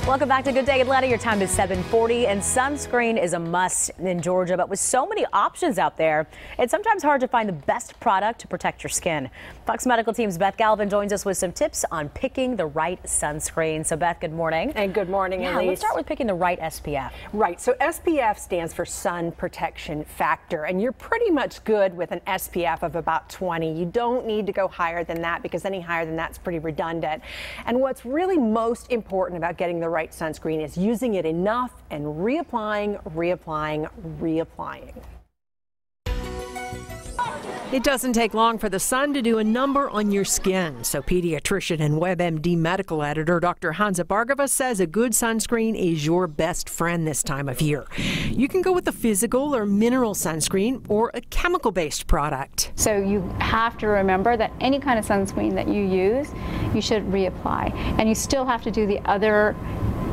Welcome back to Good Day Atlanta. Your time is 7:40 and sunscreen is a must in Georgia, but with so many options out there, it's sometimes hard to find the best product to protect your skin. Fox Medical Team's Beth Galvin joins us with some tips on picking the right sunscreen. So Beth, good morning. And good morning, Elise. Let's start with picking the right SPF. Right, so SPF stands for sun protection factor, and you're pretty much good with an SPF of about 20. You don't need to go higher than that because any higher than that's pretty redundant. And what's really most important about getting the right sunscreen is using it enough and reapplying, reapplying, reapplying. It doesn't take long for the sun to do a number on your skin. So pediatrician and WebMD medical editor Dr. Hansa Bhargava says a good sunscreen is your best friend this time of year. You can go with a physical or mineral sunscreen or a chemical-based product. So you have to remember that any kind of sunscreen that you use, you should reapply. And you still have to do the other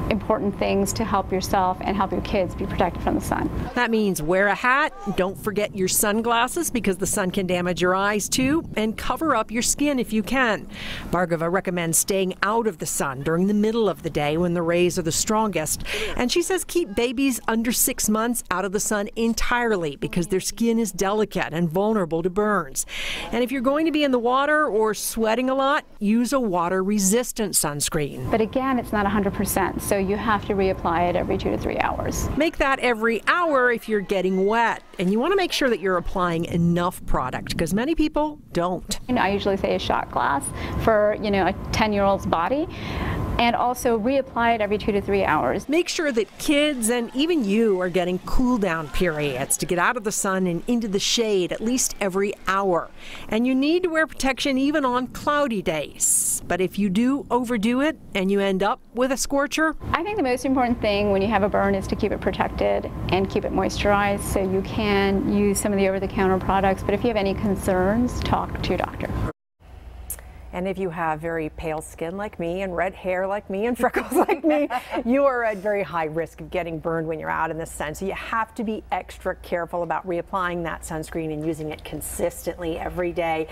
important things to help yourself and help your kids be protected from the sun. That means wear a hat, don't forget your sunglasses because the sun can damage your eyes too, and cover up your skin if you can. Bhargava recommends staying out of the sun during the middle of the day when the rays are the strongest. And she says keep babies under 6 months out of the sun entirely because their skin is delicate and vulnerable to burns. And if you're going to be in the water or sweating a lot, use a water-resistant sunscreen. But again, it's not 100%, so you have to reapply it every 2 to 3 hours. Make that every hour if you're getting wet. And you want to make sure that you're applying enough product because many people don't. I usually say a shot glass for, a 10-year-old's body. And also reapply it every 2 to 3 hours. Make sure that kids and even you are getting cool down periods to get out of the sun and into the shade at least every hour. And you need to wear protection even on cloudy days. But if you do overdo it and you end up with a scorcher, I think the most important thing when you have a burn is to keep it protected and keep it moisturized, so you can use some of the over-the-counter products. But if you have any concerns, talk to your doctor. And if you have very pale skin like me and red hair like me and freckles like me, you are at very high risk of getting burned when you're out in the sun. So you have to be extra careful about reapplying that sunscreen and using it consistently every day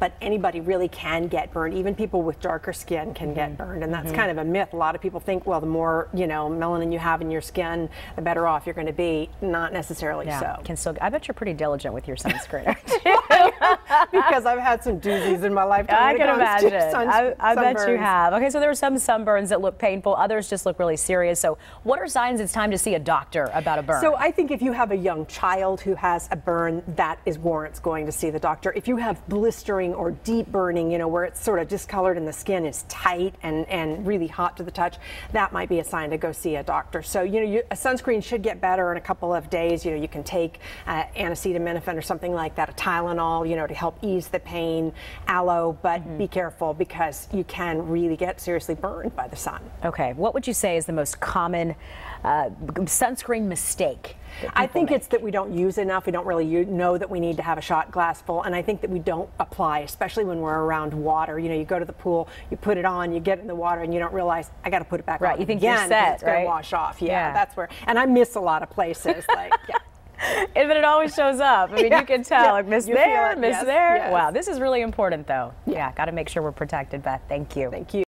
but anybody really can get burned. Even people with darker skin can get burned, and that's kind of a myth. A lot of people think, well, the more melanin you have in your skin, the better off you're going to be. Not necessarily so. I bet you're pretty diligent with your sunscreen. Because I've had some doozies in my lifetime. I can imagine. I bet you sunburns. have. Okay, so there are some sunburns that look painful. Others just look really serious. So what are signs it's time to see a doctor about a burn? So I think if you have a young child who has a burn, that warrants going to see the doctor. If you have blistering or deep burning, where it's sort of discolored and the skin is tight and really hot to the touch, that might be a sign to go see a doctor. So, a sunscreen should get better in a couple of days. You can take acetaminophen or something like that, a Tylenol, to help ease the pain, aloe, but be careful because you can really get seriously burned by the sun. Okay, what would you say is the most common sunscreen mistake? I think it's that we don't use enough. We don't really know that we need to have a shot glass full, and I think that we don't apply, especially when we're around water. You go to the pool, you put it on, you get in the water, and you don't realize I got to put it back on. Right, you think again, you're set, it's going to wash off. Yeah, that's where. And I miss a lot of places. But it always shows up. I mean, you can tell. Like, miss there, miss there. Yes. Wow, this is really important, though. Yeah, got to make sure we're protected, Beth. Thank you. Thank you.